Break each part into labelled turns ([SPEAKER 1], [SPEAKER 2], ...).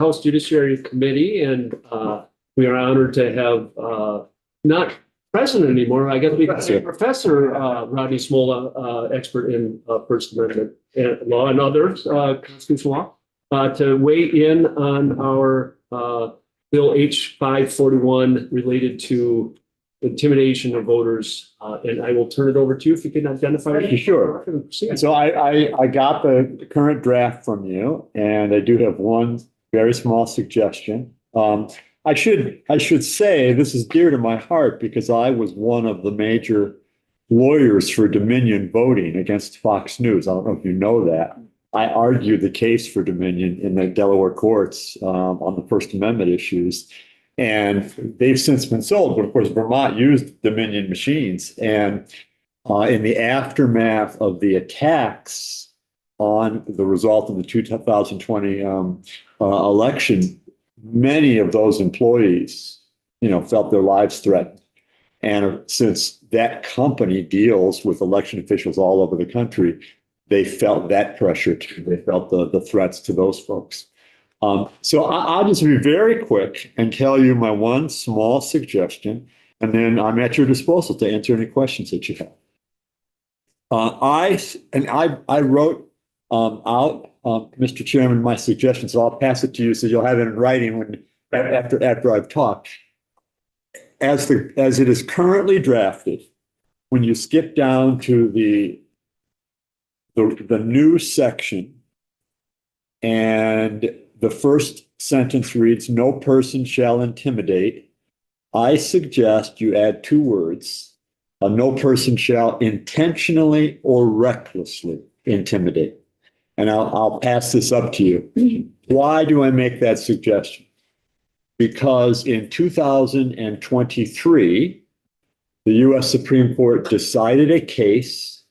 [SPEAKER 1] House Judiciary Committee, and we are honored to have not president anymore. I guess we can say Professor Rodney Smola, expert in First Amendment law and other constitutional law, to weigh in on our Bill H-541 related to intimidation of voters. And I will turn it over to you if you can identify.
[SPEAKER 2] Sure. So I got the current draft from you, and I do have one very small suggestion. I should say this is dear to my heart because I was one of the major lawyers for Dominion voting against Fox News. I don't know if you know that. I argued the case for Dominion in the Delaware courts on the First Amendment issues. And they've since been sold. But of course, Vermont used Dominion machines. And in the aftermath of the attacks on the result of the 2020 election, many of those employees, felt their lives threatened. And since that company deals with election officials all over the country, they felt that pressure too. They felt the threats to those folks. So I'll just be very quick and tell you my one small suggestion, and then I'm at your disposal to answer any questions that you have. I wrote out, Mr. Chairman, my suggestion, so I'll pass it to you so you'll have it in writing after I've talked. As it is currently drafted, when you skip down to the new section, and the first sentence reads, "No person shall intimidate." I suggest you add two words, "no person shall intentionally or recklessly intimidate." And I'll pass this up to you. Why do I make that suggestion? Because in 2023, the U.S. Supreme Court decided a case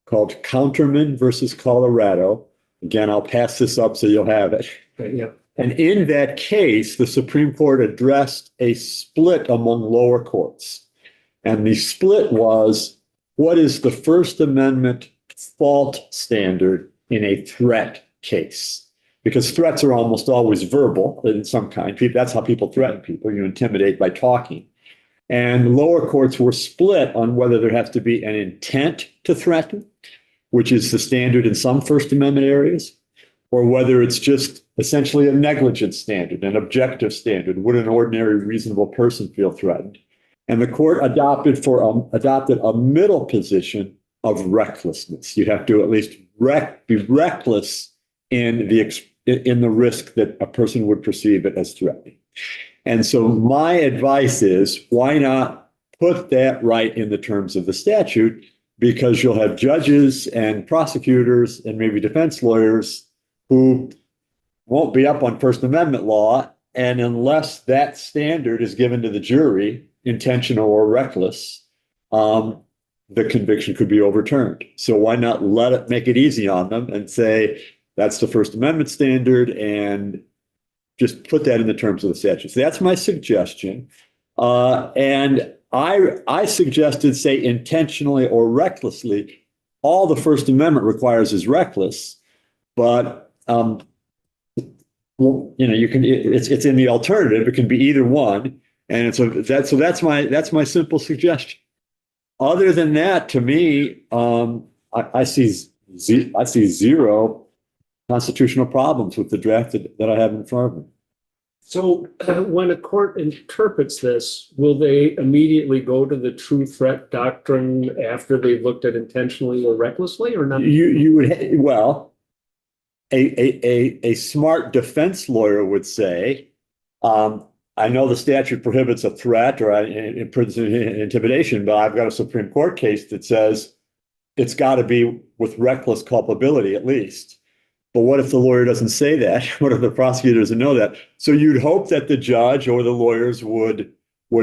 [SPEAKER 2] called Counterman versus Colorado. Again, I'll pass this up so you'll have it.
[SPEAKER 1] Okay, yeah.
[SPEAKER 2] And in that case, the Supreme Court addressed a split among lower courts. And the split was, what is the First Amendment fault standard in a threat case? Because threats are almost always verbal in some kind. That's how people threaten people. You intimidate by talking. And lower courts were split on whether there has to be an intent to threaten, which is the standard in some First Amendment areas, or whether it's just essentially a negligence standard, an objective standard. Would an ordinary reasonable person feel threatened? And the court adopted a middle position of recklessness. You have to at least be reckless in the risk that a person would perceive it as threatening. And so my advice is, why not put that right in the terms of the statute? Because you'll have judges and prosecutors and maybe defense lawyers who won't be up on First Amendment law. And unless that standard is given to the jury, intentional or reckless, the conviction could be overturned. So why not make it easy on them and say, that's the First Amendment standard, and just put that in the terms of the statute. So that's my suggestion. And I suggested, say, intentionally or recklessly. All the First Amendment requires is reckless, but you can. It's in the alternative. It can be either one, and that's my simple suggestion. Other than that, to me, I see zero constitutional problems with the draft that I have in front of me.
[SPEAKER 1] So when a court interprets this, will they immediately go to the true threat doctrine after they've looked at intentionally or recklessly, or not?
[SPEAKER 2] You would, well, a smart defense lawyer would say, I know the statute prohibits a threat or intimidation, but I've got a Supreme Court case that says it's got to be with reckless culpability at least. But what if the lawyer doesn't say that? What if the prosecutor doesn't know that? So you'd hope that the judge or the lawyers would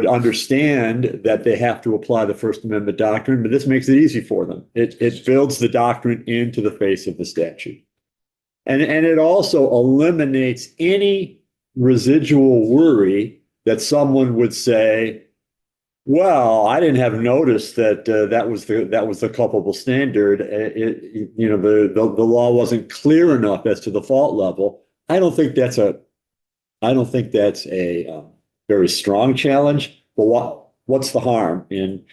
[SPEAKER 2] understand that they have to apply the First Amendment doctrine, but this makes it easy for them. It builds the doctrine into the face of the statute. And it also eliminates any residual worry that someone would say, well, I didn't have notice that that was the culpable standard. The law wasn't clear enough as to the fault level. I don't think that's a I don't think that's a very strong challenge, but what's the harm in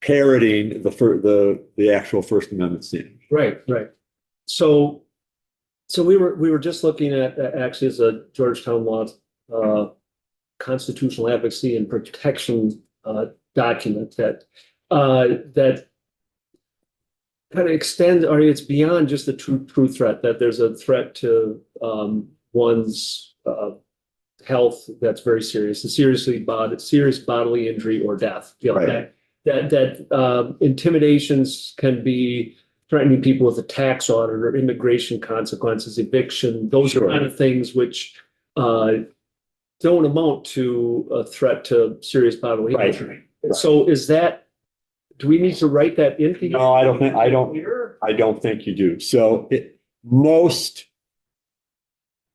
[SPEAKER 2] parroting the actual First Amendment standard?
[SPEAKER 1] Right, right. So, we were just looking at actually as a Georgetown Law constitutional advocacy and protection document that kind of extends, or it's beyond just the true threat, that there's a threat to one's health that's very serious, a serious bodily injury or death. You know,
[SPEAKER 2] Right.
[SPEAKER 1] that intimidations can be threatening people with a tax audit or immigration consequences, eviction, those
[SPEAKER 2] Sure.
[SPEAKER 1] kind of things which don't amount to a threat to serious bodily
[SPEAKER 2] Right.
[SPEAKER 1] injury. So do we need to write that into?
[SPEAKER 2] No, I don't think you do. So most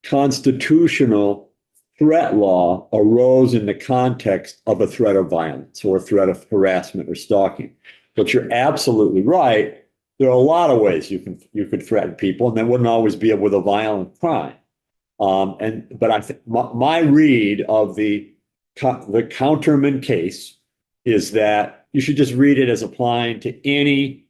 [SPEAKER 2] constitutional threat law arose in the context of a threat of violence or a threat of harassment or stalking. But you're absolutely right. There are a lot of ways you could threaten people, and that wouldn't always be with a violent crime. But I think my read of the Counterman case is that you should just read it as applying to any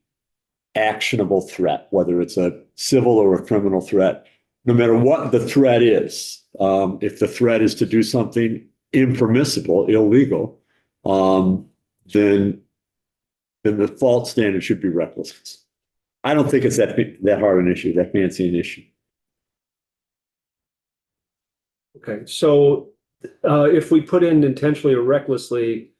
[SPEAKER 2] actionable threat, whether it's a civil or a criminal threat, no matter what the threat is. If the threat is to do something impermissible, illegal, then the fault standard should be recklessness. I don't think it's that hard an issue, that fancy an issue.
[SPEAKER 1] Okay, so if we put in intentionally or recklessly,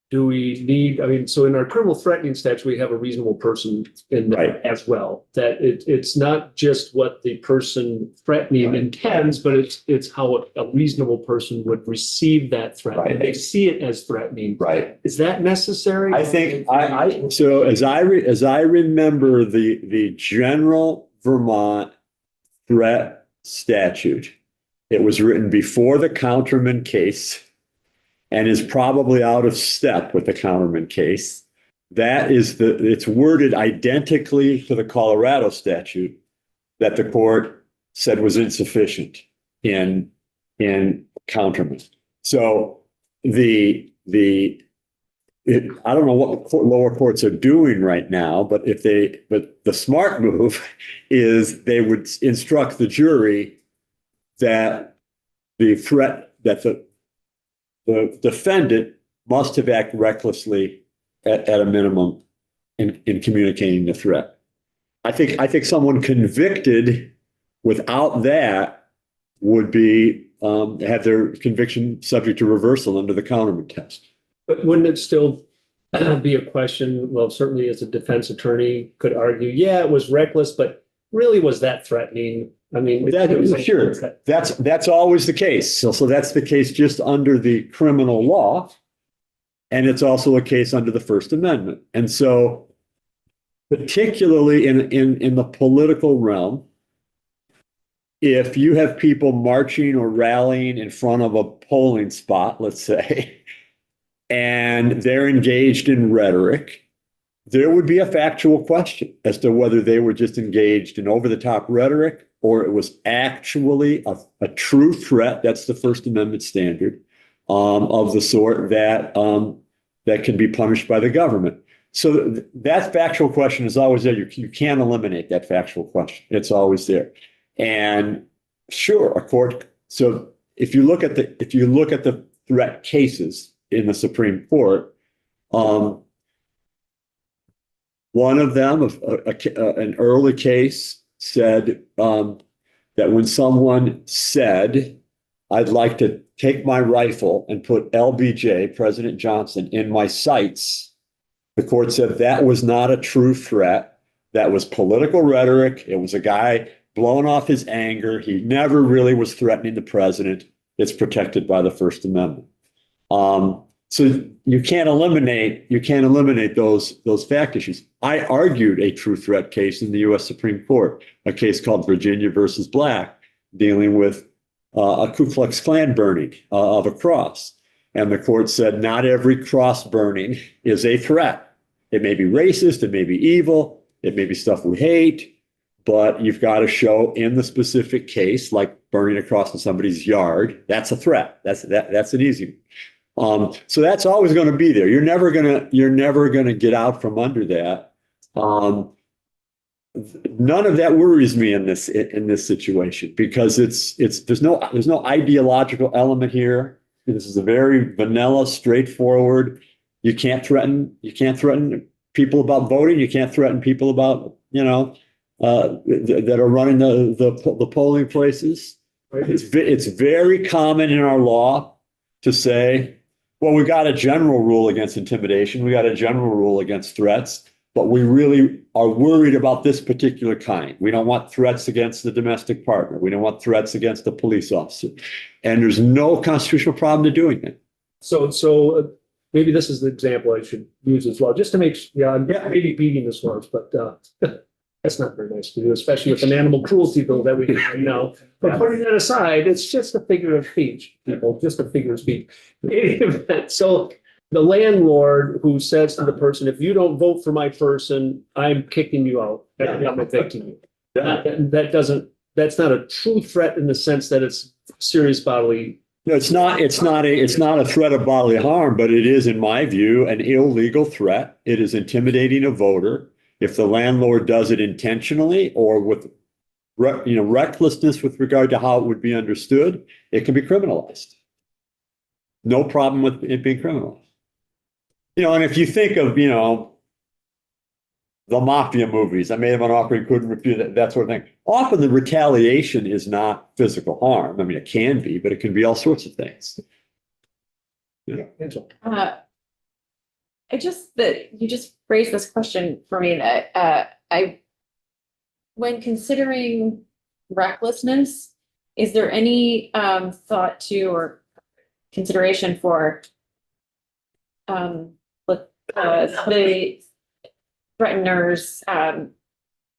[SPEAKER 1] do we need, I mean, so in our criminal threatening statute, we have a reasonable person in there
[SPEAKER 2] Right.
[SPEAKER 1] as well. That it's not just what the person threatening intends, but it's how a reasonable person would receive that threat.
[SPEAKER 2] Right.
[SPEAKER 1] They see it as threatening.
[SPEAKER 2] Right.
[SPEAKER 1] Is that necessary?
[SPEAKER 2] I think so as I remember the general Vermont threat statute, it was written before the Counterman case and is probably out of step with the Counterman case. It's worded identically to the Colorado statute that the court said was insufficient in Counterman. So I don't know what lower courts are doing right now, but the smart move is they would instruct the jury that the defendant must have acted recklessly at a minimum in communicating the threat. I think someone convicted without that would be have their conviction subject to reversal under the Counterman test.
[SPEAKER 1] But wouldn't it still be a question? Well, certainly as a defense attorney could argue, yeah, it was reckless, but really was that threatening? I mean,
[SPEAKER 2] sure, that's always the case. So that's the case just under the criminal law, and it's also a case under the First Amendment. And so, particularly in the political realm, if you have people marching or rallying in front of a polling spot, let's say, and they're engaged in rhetoric, there would be a factual question as to whether they were just engaged in over-the-top rhetoric or it was actually a true threat. That's the First Amendment standard of the sort that can be punished by the government. So that factual question is always there. You can't eliminate that factual question. It's always there. And sure, a court. So if you look at the threat cases in the Supreme Court, one of them, an early case, said that when someone said, "I'd like to take my rifle and put LBJ, President Johnson, in my sights," the court said that was not a true threat. That was political rhetoric. It was a guy blowing off his anger. He never really was threatening the president. It's protected by the First Amendment. So you can't eliminate those fact issues. I argued a true threat case in the U.S. Supreme Court, a case called Virginia versus Black, dealing with a Ku Klux Klan burning of a cross. And the court said not every cross burning is a threat. It may be racist, it may be evil, it may be stuff we hate, but you've got to show in the specific case, like burning across in somebody's yard, that's a threat. That's an easy one. So that's always going to be there. You're never gonna get out from under that. None of that worries me in this situation because there's no ideological element here. This is a very vanilla, straightforward. You can't threaten people about voting. You can't threaten people about, that are running the polling places.
[SPEAKER 1] Right.
[SPEAKER 2] It's very common in our law to say, well, we got a general rule against intimidation. We got a general rule against threats, but we really are worried about this particular kind. We don't want threats against the domestic partner. We don't want threats against the police officer. And there's no constitutional problem to doing that.
[SPEAKER 1] So maybe this is the example I should use as well, just to make, maybe beating this horse, but that's not very nice to do, especially with an animal cruelty bill that we have right now. But putting that aside, it's just a figure of speech, people, just a figure of speech. So the landlord who says to the person, if you don't vote for my person, I'm kicking you out. I'm evicting you. That's not a true threat in the sense that it's serious bodily.
[SPEAKER 2] No, it's not a threat of bodily harm, but it is, in my view, an illegal threat. It is intimidating a voter. If the landlord does it intentionally or with recklessness with regard to how it would be understood, it can be criminalized. No problem with it being criminalized. And if you think of, the mafia movies, I made him an offer he couldn't refuse, that sort of thing. Often the retaliation is not physical harm. I mean, it can be, but it can be all sorts of things.
[SPEAKER 1] Yeah.
[SPEAKER 3] You just raised this question for me that when considering recklessness, is there any thought to or consideration for the threatener's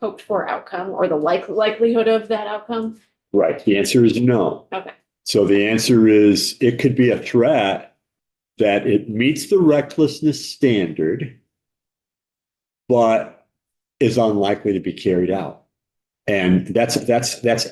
[SPEAKER 3] hoped for outcome or the likelihood of that outcome?
[SPEAKER 2] Right. The answer is no.
[SPEAKER 3] Okay.
[SPEAKER 2] So the answer is it could be a threat that it meets the recklessness standard, but is unlikely to be carried out. And that's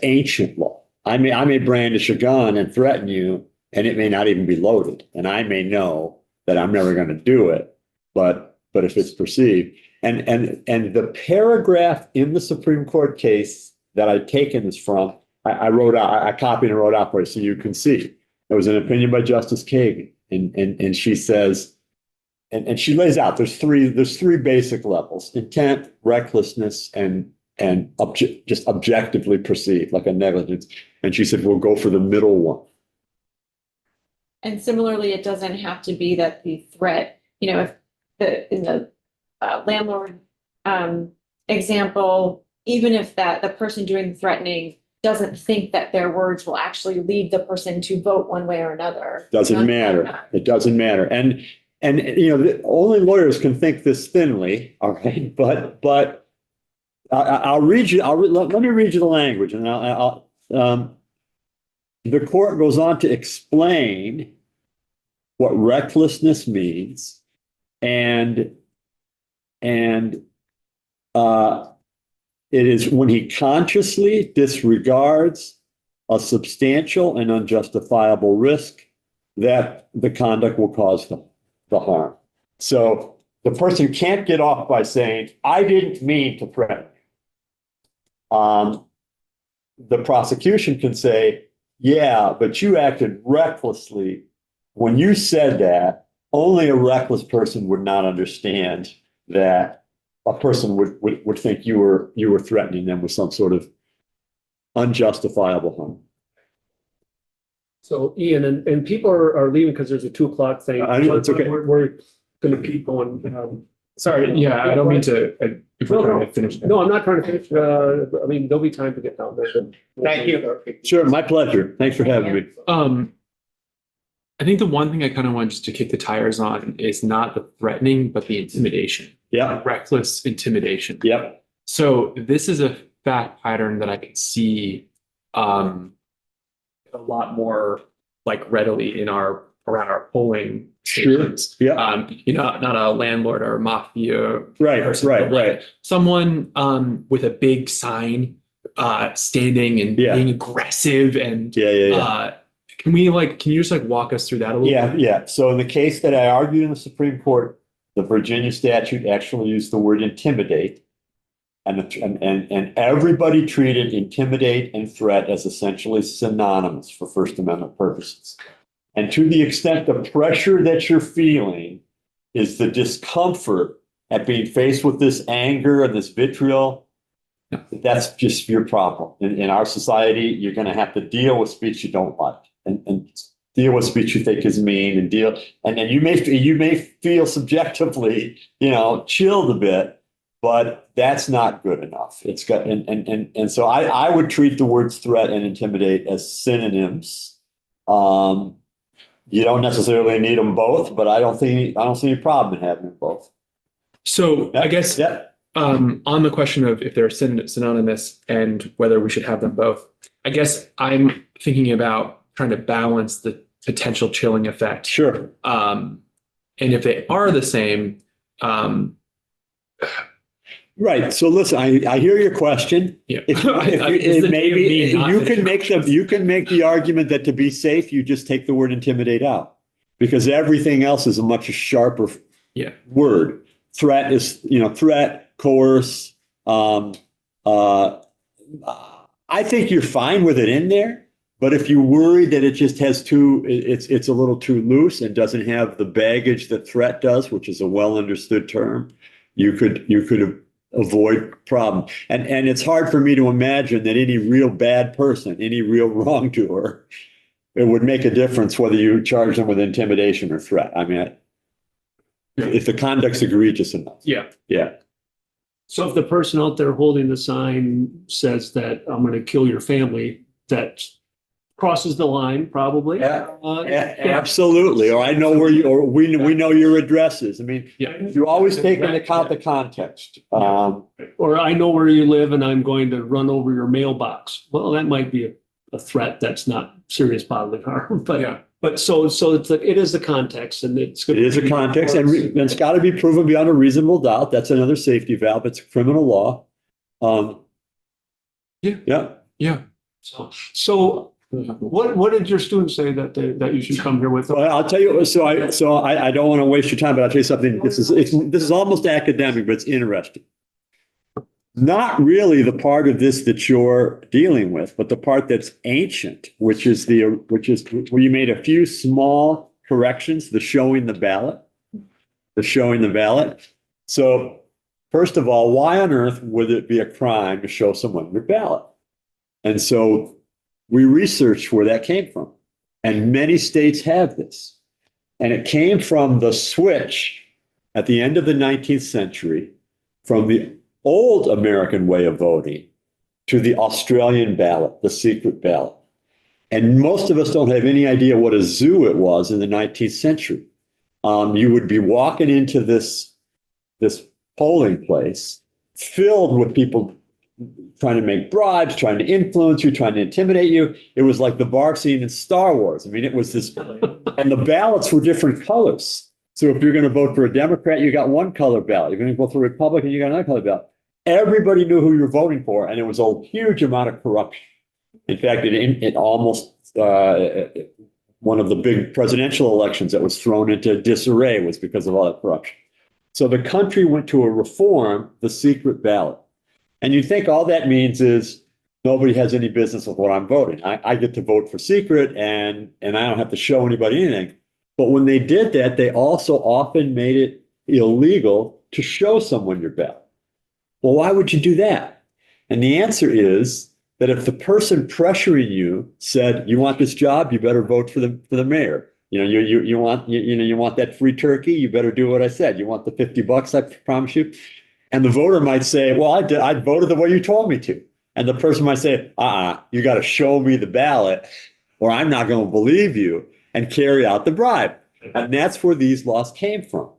[SPEAKER 2] ancient law. I may brandish a gun and threaten you, and it may not even be loaded. And I may know that I'm never going to do it, but if it's perceived. And the paragraph in the Supreme Court case that I've taken this from, I copied and wrote out for you so you can see. It was an opinion by Justice Kagan. And she says, and she lays out, there's three basic levels: intent, recklessness, and just objectively perceived, like a negligence. And she said, we'll go for the middle one.
[SPEAKER 3] And similarly, it doesn't have to be that the threat, if in the landlord example, even if the person doing the threatening doesn't think that their words will actually lead the person to vote one way or another.
[SPEAKER 2] Doesn't matter. It doesn't matter. And only lawyers can think this thinly, all right? But I'll read you. Let me read you the language, and the court goes on to explain what recklessness means, and it is when he consciously disregards a substantial and unjustifiable risk that the conduct will cause the harm. So the person can't get off by saying, I didn't mean to threaten you. The prosecution can say, yeah, but you acted recklessly. When you said that, only a reckless person would not understand that a person would think you were threatening them with some sort of unjustifiable harm.
[SPEAKER 1] So Ian, and people are leaving because there's a 2:00 thing.
[SPEAKER 2] It's okay.
[SPEAKER 1] We're going to keep going.
[SPEAKER 4] Sorry, yeah, I don't mean to. If we're trying to finish.
[SPEAKER 1] No, I'm not trying to finish. I mean, there'll be time to get down there.
[SPEAKER 4] Thank you.
[SPEAKER 2] Sure, my pleasure. Thanks for having me.
[SPEAKER 4] I think the one thing I kind of want just to kick the tires on is not the threatening, but the intimidation.
[SPEAKER 2] Yeah.
[SPEAKER 4] Reckless intimidation.
[SPEAKER 2] Yep.
[SPEAKER 4] So this is a fact pattern that I could see a lot more like readily around our polling stations.
[SPEAKER 2] Sure. Yeah.
[SPEAKER 4] Not a landlord or a mafia
[SPEAKER 2] Right.
[SPEAKER 4] person,
[SPEAKER 2] Right.
[SPEAKER 4] Someone with a big sign standing and
[SPEAKER 2] Yeah.
[SPEAKER 4] being aggressive and
[SPEAKER 2] Yeah.
[SPEAKER 4] can you just like walk us through that a little bit?
[SPEAKER 2] Yeah. So in the case that I argued in the Supreme Court, the Virginia statute actually used the word intimidate. And everybody treated intimidate and threat as essentially synonymous for First Amendment purposes. And to the extent the pressure that you're feeling is the discomfort at being faced with this anger and this vitriol, that's just your problem. In our society, you're going to have to deal with speech you don't like and deal with speech you think is mean and you may feel subjectively, chilled a bit, but that's not good enough. It's got and so I would treat the words threat and intimidate as synonyms. You don't necessarily need them both, but I don't see any problem in having them both.
[SPEAKER 4] So I guess on the question of if they're synonymous and whether we should have them both, I guess I'm thinking about trying to balance the potential chilling effect.
[SPEAKER 2] Sure.
[SPEAKER 4] And if they are the same,
[SPEAKER 2] right. So listen, I hear your question.
[SPEAKER 4] yeah.
[SPEAKER 2] Maybe you can make the argument that to be safe, you just take the word intimidate out because everything else is a much sharper word. Threat is, threat, coerce. I think you're fine with it in there, but if you worry that it just has it's a little too loose and doesn't have the baggage that threat does, which is a well understood term, you could avoid problem. And it's hard for me to imagine that any real bad person, any real wrongdoer, it would make a difference whether you charge them with intimidation or threat. I mean, if the conduct's egregious enough.
[SPEAKER 4] Yeah.
[SPEAKER 1] So if the person out there holding the sign says that I'm going to kill your family, that crosses the line, probably.
[SPEAKER 2] Absolutely. Or I know where we know your address is. I mean, you always take into account the context.
[SPEAKER 1] Or I know where you live and I'm going to run over your mailbox. Well, that might be a threat. That's not serious bodily harm, but so it is the context, and it
[SPEAKER 2] is a context, and it's got to be proven beyond a reasonable doubt. That's another safety valve. It's criminal law.
[SPEAKER 1] So what did your students say that you should come here with?
[SPEAKER 2] Well, I'll tell you. So I don't want to waste your time, but I'll tell you something. This is almost academic, but it's interesting. Not really the part of this that you're dealing with, but the part that's ancient, which is where you made a few small corrections, the showing the ballot. So first of all, why on earth would it be a crime to show someone your ballot? And so we researched where that came from. And many states have this. And it came from the switch at the end of the 19th century from the old American way of voting to the Australian ballot, the secret ballot. And most of us don't have any idea what a zoo it was in the 19th century. You would be walking into this polling place filled with people trying to make bribes, trying to influence you, trying to intimidate you. It was like the bar scene in Star Wars. I mean, it was this, and the ballots were different colors. So if you're going to vote for a Democrat, you got one color ballot. You're going to vote for a Republican, you got another color ballot. Everybody knew who you're voting for, and it was a huge amount of corruption. In fact, it almost one of the big presidential elections that was thrown into disarray was because of all that corruption. So the country went to a reform, the secret ballot. And you think all that means is nobody has any business with what I'm voting. I get to vote for secret, and I don't have to show anybody anything. But when they did that, they also often made it illegal to show someone your ballot. Well, why would you do that? And the answer is that if the person pressuring you said, you want this job, you better vote for the mayor. You want that free turkey, you better do what I said. You want the $50, I promise you. And the voter might say, well, I voted the way you told me to. And the person might say, you got to show me the ballot or I'm not going to believe you, and carry out the bribe. And that's where these laws came from.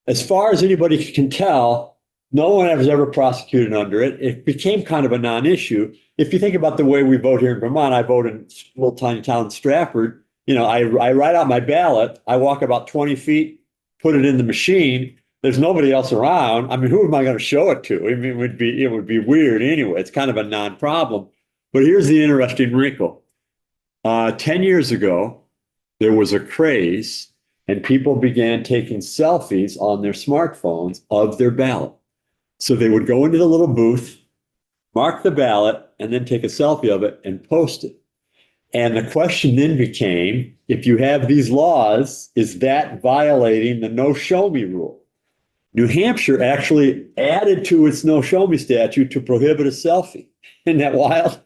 [SPEAKER 2] As far as anybody can tell, no one was ever prosecuted under it. It became kind of a non-issue. If you think about the way we vote here in Vermont, I vote in a little tiny town, Stratford. I write out my ballot. I walk about 20 feet, put it in the machine. there's nobody else around. I mean, who am I going to show it to? I mean, it would be weird anyway. It's kind of a non-problem. But here's the interesting wrinkle. 10 years ago, there was a craze and people began taking selfies on their smartphones of their ballot. So they would go into the little booth, mark the ballot, and then take a selfie of it and post it. And the question then became, if you have these laws, is that violating the no show me rule? New Hampshire actually added to its no show me statute to prohibit a selfie. Isn't that wild?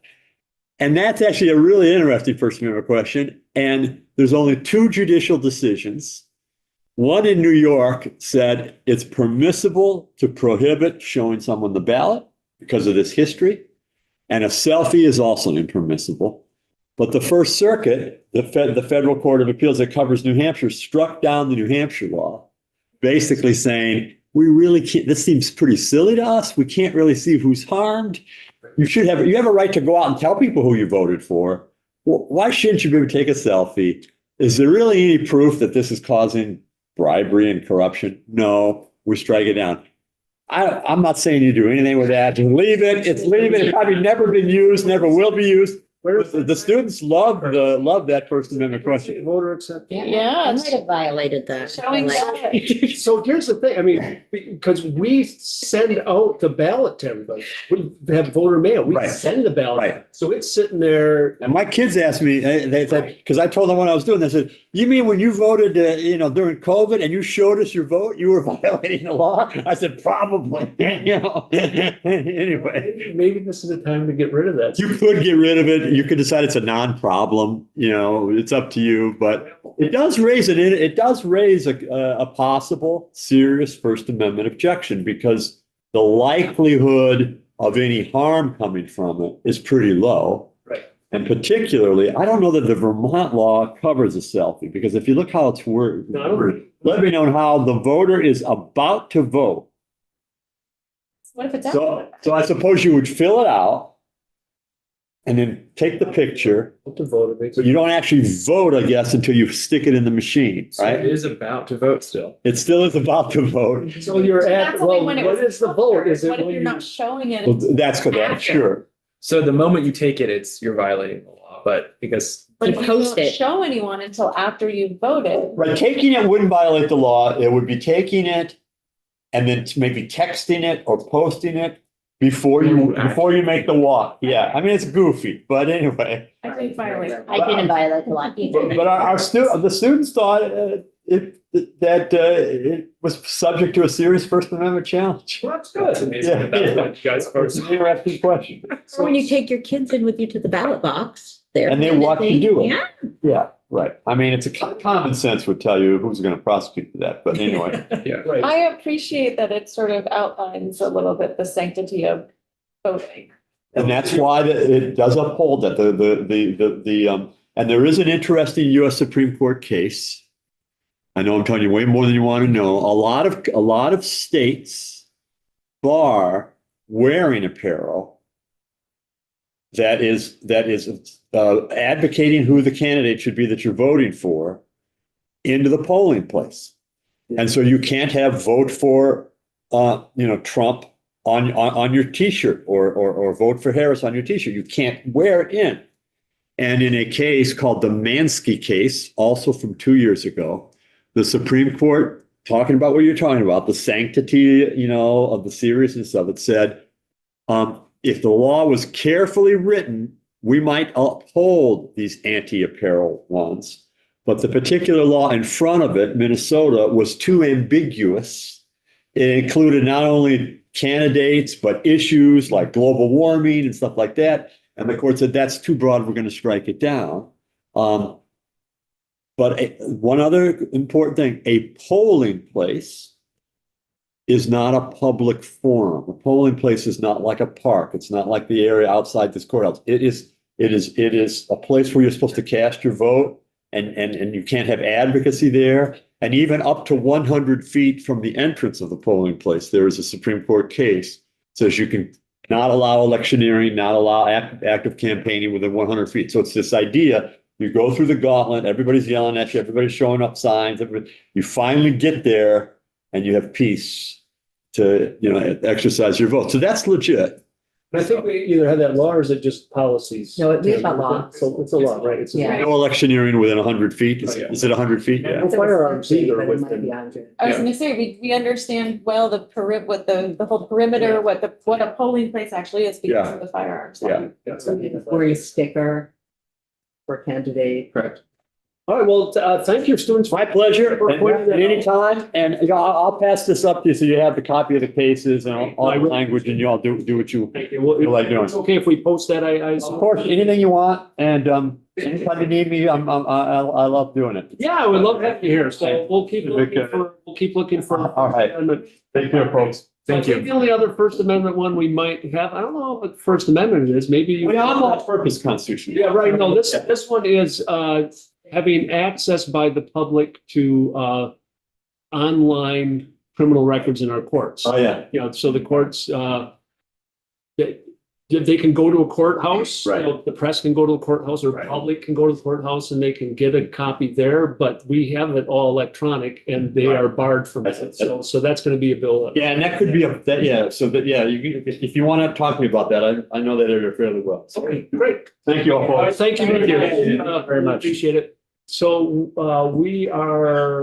[SPEAKER 2] And that's actually a really interesting First Amendment question. And there's only two judicial decisions. One in New York said it's permissible to prohibit showing someone the ballot because of this history. And a selfie is also impermissible. But the First Circuit, the Federal Court of Appeals that covers New Hampshire, struck down the New Hampshire law, basically saying, we really can't, this seems pretty silly to us. We can't really see who's harmed. You have a right to go out and tell people who you voted for. Well, why shouldn't you be able to take a selfie? Is there really any proof that this is causing bribery and corruption? No, we strike it down. I'm not saying you do anything with that. Just leave it. It's probably never been used, never will be used. The students love that First Amendment question.
[SPEAKER 1] Voter acceptance.
[SPEAKER 3] Yeah,
[SPEAKER 5] I might have violated that.
[SPEAKER 3] Showing
[SPEAKER 5] Like-
[SPEAKER 1] So here's the thing, I mean, because we send out the ballot to everybody. We have voter mail, we
[SPEAKER 2] Right.
[SPEAKER 1] send the ballot.
[SPEAKER 2] Right.
[SPEAKER 1] So it's sitting there.
[SPEAKER 2] And my kids asked me, they said, because I told them what I was doing, they said, you mean when you voted, during COVID and you showed us your vote, you were violating the law? I said, probably, anyway.
[SPEAKER 1] Maybe this is the time to get rid of that.
[SPEAKER 2] You could get rid of it. You could decide it's a non-problem, it's up to you, but it does raise a possible serious First Amendment objection because the likelihood of any harm coming from it is pretty low.
[SPEAKER 1] Right.
[SPEAKER 2] And particularly, I don't know that the Vermont law covers a selfie because if you look how it's worded,
[SPEAKER 1] No, I don't agree.
[SPEAKER 2] let me know how the voter is about to vote.
[SPEAKER 3] What if it's
[SPEAKER 2] So I suppose you would fill it out and then take the picture,
[SPEAKER 1] What the voter makes.
[SPEAKER 2] but you don't actually vote, I guess, until you stick it in the machine,
[SPEAKER 4] So it
[SPEAKER 2] right?
[SPEAKER 4] is about to vote still.
[SPEAKER 2] It still is about to vote.
[SPEAKER 1] So you're at,
[SPEAKER 3] That's only
[SPEAKER 1] well,
[SPEAKER 3] when it
[SPEAKER 1] what
[SPEAKER 3] was
[SPEAKER 1] is the vote? Is it
[SPEAKER 3] What if
[SPEAKER 1] when
[SPEAKER 3] you're
[SPEAKER 1] you?
[SPEAKER 3] not showing it?
[SPEAKER 2] Well, that's correct, sure.
[SPEAKER 4] So the moment you take it, you're violating the law, but because
[SPEAKER 3] But
[SPEAKER 5] You
[SPEAKER 3] if you
[SPEAKER 5] post
[SPEAKER 3] don't
[SPEAKER 5] it.
[SPEAKER 3] show anyone until after you voted.
[SPEAKER 2] Right, taking it wouldn't violate the law. It would be taking it and then maybe texting it or posting it before you make the walk. Yeah, I mean, it's goofy, but anyway.
[SPEAKER 3] I think violate.
[SPEAKER 5] I didn't violate the law either.
[SPEAKER 2] But the students thought it was subject to a serious First Amendment challenge.
[SPEAKER 1] Well, that's
[SPEAKER 4] it's
[SPEAKER 1] good.
[SPEAKER 4] amazing that that's what you guys
[SPEAKER 2] It's
[SPEAKER 4] first.
[SPEAKER 2] an interesting question.
[SPEAKER 5] Or when you take your kids in with you to the ballot box, they're.
[SPEAKER 2] And they watch you do it.
[SPEAKER 5] Yeah.
[SPEAKER 2] Yeah, right. I mean, it's common sense would tell you who's going to prosecute for that, but anyway.
[SPEAKER 4] Yeah.
[SPEAKER 1] Right.
[SPEAKER 3] I appreciate that it sort of outlines a little bit the sanctity of voting.
[SPEAKER 2] And that's why it does uphold that and there is an interesting US Supreme Court case. I know I'm telling you way more than you want to know. A lot of states bar wearing apparel that is advocating who the candidate should be that you're voting for into the polling place. And so you can't have vote for Trump on your t-shirt or vote for Harris on your t-shirt. You can't wear it in. And in a case called the Mansky case, also from 2 years ago, the Supreme Court, talking about what you're talking about, the sanctity, of the seriousness of it, said, if the law was carefully written, we might uphold these anti-apparel ones. But the particular law in front of it, Minnesota, was too ambiguous. It included not only candidates, but issues like global warming and stuff like that. And the court said, that's too broad, we're going to strike it down. But one other important thing, a polling place is not a public forum. A polling place is not like a park. It's not like the area outside this courthouse. It is a place where you're supposed to cast your vote, and you can't have advocacy there. And even up to 100 feet from the entrance of the polling place, there is a Supreme Court case that says you can not allow electioneering, not allow active campaigning within 100 feet. So it's this idea, you go through the gauntlet, everybody's yelling at you, everybody's showing up signs, you finally get there, and you have peace to, exercise your vote. So that's legit.
[SPEAKER 1] I think we either have that law or is it just policies?
[SPEAKER 5] No, we have a law.
[SPEAKER 1] So it's a law, right? It's a
[SPEAKER 5] Yeah.
[SPEAKER 2] No electioneering within 100 feet. Is
[SPEAKER 1] Oh, yeah.
[SPEAKER 2] it 100 feet? Yeah.
[SPEAKER 1] No firearms either
[SPEAKER 5] But it might
[SPEAKER 1] within-
[SPEAKER 5] be 100.
[SPEAKER 3] I was
[SPEAKER 1] Yeah.
[SPEAKER 3] gonna say, we understand well what the whole perimeter, what a polling place actually is because
[SPEAKER 2] Yeah.
[SPEAKER 3] of the firearms.
[SPEAKER 2] Yeah.
[SPEAKER 5] Wearing a sticker for candidate.
[SPEAKER 4] Correct.
[SPEAKER 1] All right, well, thank you, students.
[SPEAKER 2] My pleasure.
[SPEAKER 1] For pointing that out.
[SPEAKER 2] Anytime. And I'll pass this up to you so you have the copy of the cases and all the language and you all do what you.
[SPEAKER 1] Thank you. Well,
[SPEAKER 2] You like doing.
[SPEAKER 1] it's okay if we post that, I.
[SPEAKER 2] Of course, anything you want. And anytime you need me, I love doing it.
[SPEAKER 1] Yeah, I would love to have you here, so we'll keep looking for.
[SPEAKER 2] All right. Take care, folks.
[SPEAKER 4] Thank
[SPEAKER 1] I think
[SPEAKER 4] you.
[SPEAKER 1] the only other First Amendment one we might have, I don't know what the First Amendment is, maybe.
[SPEAKER 2] Well, I'm all purpose constitution.
[SPEAKER 1] Yeah, right, no, this one is, having access by the public to, online criminal records in our courts.
[SPEAKER 2] Oh, yeah.
[SPEAKER 1] So the courts, they can go to a courthouse.
[SPEAKER 2] Right.
[SPEAKER 1] The press can go to a courthouse or
[SPEAKER 2] Right.
[SPEAKER 1] public can go to the courthouse and they can get a copy there, but we have it all electronic and they are barred from it. So that's gonna be a bill.
[SPEAKER 2] Yeah, and that could be if you want to talk to me about that, I know that area fairly well. So,
[SPEAKER 1] Okay, great.
[SPEAKER 2] thank you all,
[SPEAKER 1] All right,
[SPEAKER 2] folks.
[SPEAKER 1] thank you.
[SPEAKER 4] Thank you.
[SPEAKER 1] Very much. Appreciate it. So, we are